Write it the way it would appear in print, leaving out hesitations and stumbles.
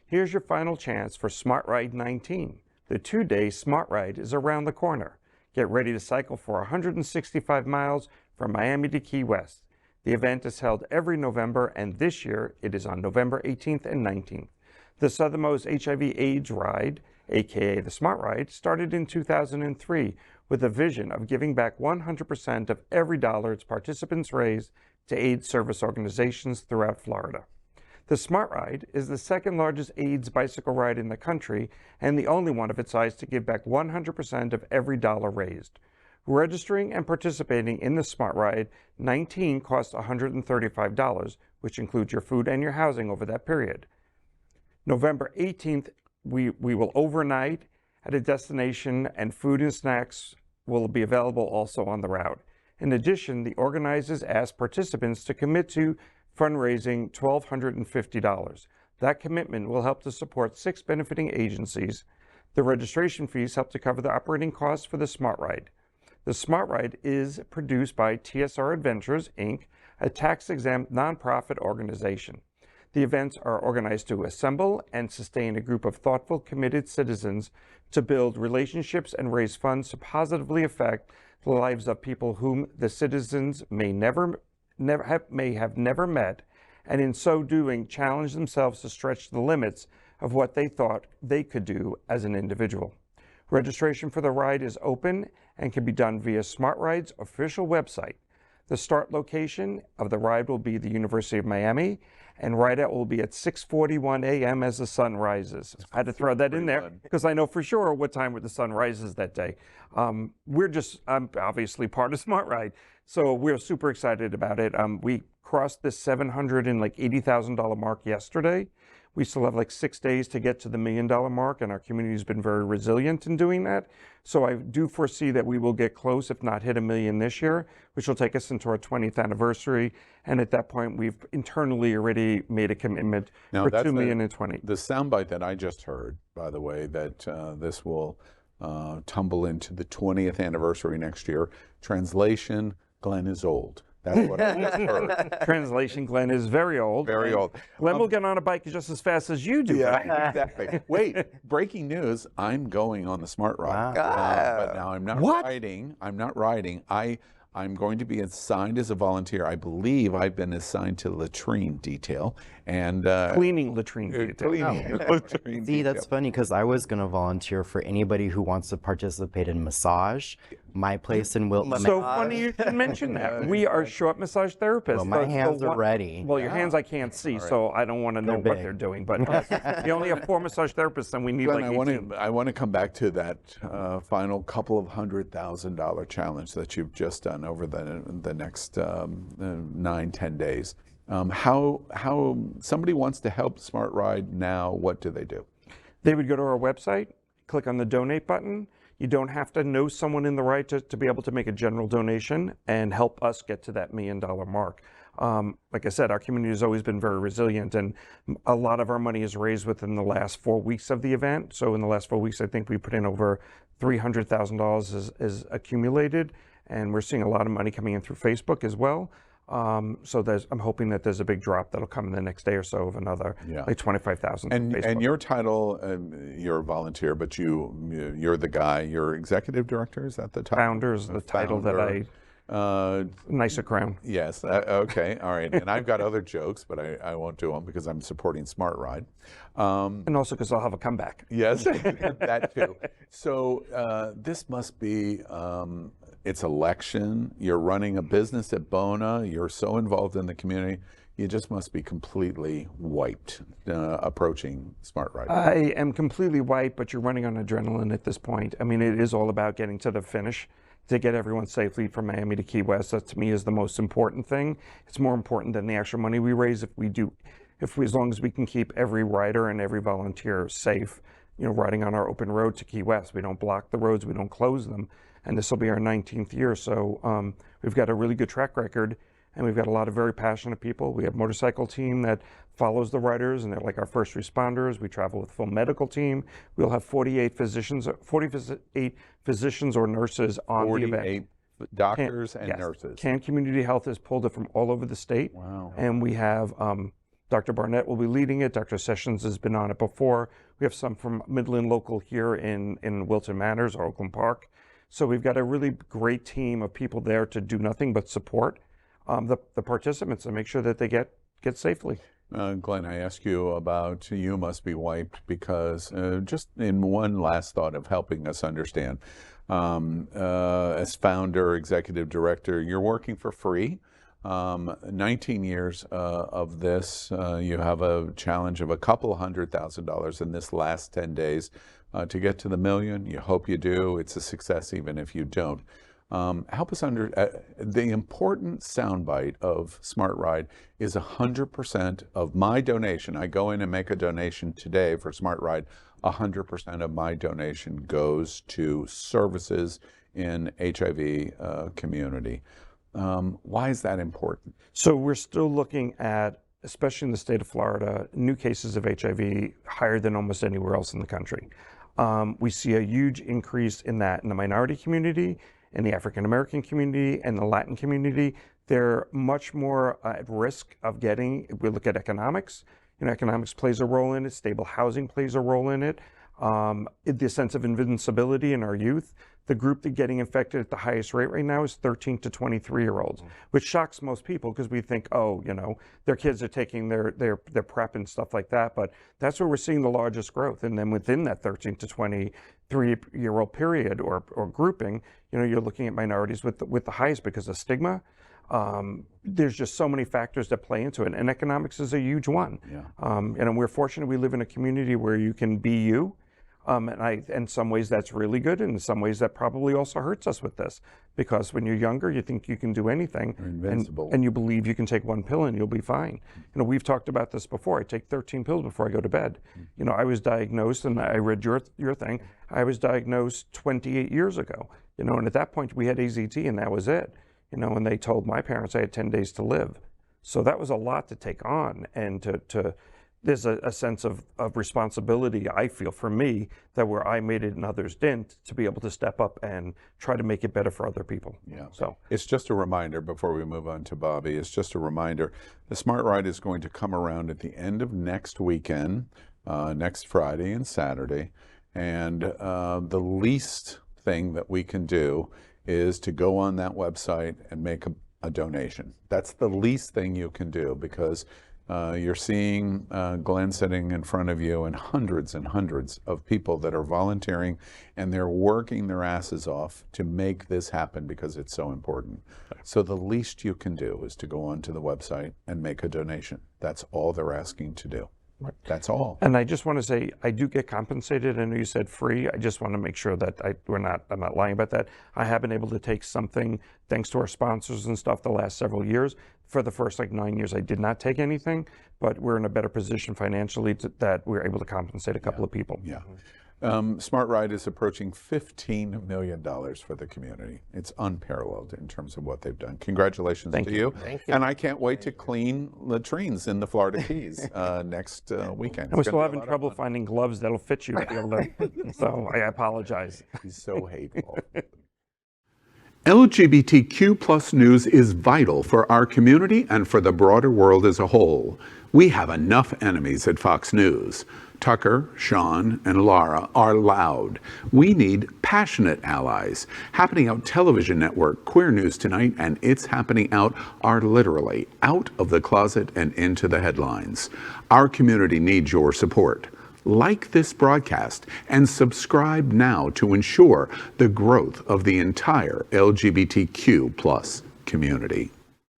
Here's your final chance for Smart Ride 19. The 2-day Smart Ride is around the corner. Get ready to cycle for 165 miles from Miami to Key West. The event is held every November, and this year it is on November 18th and 19th. The Southern Most HIV/AIDS Ride, aka the Smart Ride, started in 2003 with a vision of giving back 100% of every dollar its participants raise to AIDS service organizations throughout Florida. The Smart Ride is the second largest AIDS bicycle ride in the country and the only one of its size to give back 100% of every dollar raised. Registering and participating in the Smart Ride 19 costs $135, which includes your food and your housing over that period. November 18th, we will overnight at a destination, and food and snacks will be available also on the route. In addition, the organizers ask participants to commit to fundraising $1,250. That commitment will help to support 6 benefiting agencies. The registration fees help to cover the operating costs for the Smart Ride. The Smart Ride is produced by TSR Adventures, Inc., a tax-exempt nonprofit organization. The events are organized to assemble and sustain a group of thoughtful, committed citizens to build relationships and raise funds to positively affect the lives of people whom the citizens may have never met, and in so doing challenge themselves to stretch the limits of what they thought they could do as an individual. Registration for the ride is open and can be done via Smart Ride's official website. The start location of the ride will be the University of Miami, and ride out will be at 6:41 a.m. as the sun rises. I had to throw that in there because I know for sure what time the sun rises that day. I'm obviously part of Smart Ride, so we're super excited about it. We crossed the $780,000 mark yesterday. We still have like 6 days to get to the $1 million mark, and our community has been very resilient in doing that. So I do foresee that we will get close, if not hit $1 million this year, which will take us into our 20th anniversary. And at that point, we've internally already made a commitment for $2 million in 20. The soundbite that I just heard, by the way, that this will tumble into the 20th anniversary next year. Translation: Glenn is old. That's what I just heard. Translation: Glenn is very old. Very old. Glenn will get on a bike just as fast as you do. Yeah, exactly. Wait, breaking news, I'm going on the Smart Ride. But now I'm not riding. I'm not riding. I'm going to be assigned as a volunteer. I believe I've been assigned to latrine detail and cleaning latrine detail. Latrine See, that's funny because I was going to volunteer for anybody who wants to participate in massage. My place in Wilton. So funny you should mention that. We are short massage therapists. Well, my hands are ready. Well, your hands I can't see, so I don't want to know what they're doing. But you only have 4 massage therapists, and we need Glenn, like 18. I want to come back to that final couple of $100,000 challenge that you've just done over the next 9-10 days. How somebody wants to help Smart Ride now, what do they do? They would go to our website, click on the donate button. You don't have to know someone in the ride to be able to make a general donation and help us get to that $1 million mark. Like I said, our community has always been very resilient, and a lot of our money is raised within the last 4 weeks of the event. So in the last 4 weeks, I think we put in over $300,000 is accumulated, and we're seeing a lot of money coming in through Facebook as well. So I'm hoping that there's a big drop that'll come in the next day or so of another like 25,000. And your title, you're a volunteer, but you're the guy. You're executive director. Is that the title? Founder is the title that nicer crown. Yes. Okay. All right. And I've got other jokes, but I won't do them because I'm supporting Smart Ride. And also because I'll have a comeback. Yes, that too. So this must be. It's election, you're running a business at Bona, you're so involved in the community, you just must be completely wiped approaching Smart Ride. I am completely wiped, but you're running on adrenaline at this point. I mean, it is all about getting to the finish to get everyone safely from Miami to Key West. That to me is the most important thing. It's more important than the actual money we raise as long as we can keep every rider and every volunteer safe, riding on our open road to Key West. We don't block the roads, we don't close them. And this will be our 19th year. So we've got a really good track record, and we've got a lot of very passionate people. We have a motorcycle team that follows the riders, and they're like our first responders. We travel with a full medical team. We'll have 48 physicians or nurses on the event. 48 doctors and nurses. Can Community Health has pulled it from all over the state. Wow. And we have Dr. Barnett will be leading it. Dr. Sessions has been on it before. We have some from Midland Local here in Wilton Manors or Oakland Park. So we've got a really great team of people there to do nothing but support the participants and make sure that they get safely. Glenn, I ask you about You Must Be Wiped because just in one last thought of helping us understand, as founder, executive director, you're working for free. 19 years of this, you have a challenge of a couple $100,000 in this last 10 days to get to the million. You hope you do. It's a success even if you don't. Help us the important soundbite of Smart Ride is 100% of my donation. I go in and make a donation today for Smart Ride. 100% of my donation goes to services in HIV community. Why is that important? So we're still looking at, especially in the state of Florida, new cases of HIV higher than almost anywhere else in the country. We see a huge increase in that in the minority community, in the African American community, and the Latin community. They're much more at risk of getting, if we look at economics, economics plays a role in it, stable housing plays a role in it, the sense of invincibility in our youth. The group that getting infected at the highest rate right now is 13 to 23-year-olds, which shocks most people because we think, oh, their kids are taking their PrEP and stuff like that. But that's where we're seeing the largest growth. And then within that 13 to 23-year-old period or grouping, you're looking at minorities with the highest because of stigma. There's just so many factors that play into it, and economics is a huge one. Yeah. And we're fortunate we live in a community where you can be you. And in some ways that's really good, and in some ways that probably also hurts us with this, because when you're younger, you think you can do anything, and you believe you can take one pill and you'll be fine. We've talked about this before. I take 13 pills before I go to bed. I was diagnosed, and I read your thing. I was diagnosed 28 years ago. And at that point we had AZT, and that was it. And they told my parents I had 10 days to live. So that was a lot to take on, and to there's a sense of responsibility, I feel, for me, that where I made it and others didn't, to be able to step up and try to make it better for other people. Yeah. So it's just a reminder before we move on to Bobby. It's just a reminder. The Smart Ride is going to come around at the end of next weekend, next Friday and Saturday. And the least thing that we can do is to go on that website and make a donation. That's the least thing you can do, because you're seeing Glenn sitting in front of you and hundreds of people that are volunteering, and they're working their asses off to make this happen because it's so important. So the least you can do is to go onto the website and make a donation. That's all they're asking to do. Right. That's all. And I just want to say, I do get compensated. I know you said free. I just want to make sure that I'm not lying about that. I have been able to take something, thanks to our sponsors and stuff, the last several years. For the first 9 years, I did not take anything, but we're in a better position financially that we're able to compensate a couple of people. Yeah. Smart Ride is approaching $15 million for the community. It's unparalleled in terms of what they've done. Congratulations to you. Thank you. And I can't wait to clean latrines in the Florida Keys next weekend. And we're still having trouble finding gloves that'll fit you to be able to, so I apologize. He's so hateful. LGBTQ plus news is vital for our community and for the broader world as a whole. We have enough enemies at Fox News. Tucker, Sean, and Laura are loud. We need passionate allies. Happening Out Television Network, Queer News Tonight, and It's Happening Out are literally out of the closet and into the headlines. Our community needs your support. Like this broadcast and subscribe now to ensure the growth of the entire LGBTQ plus community.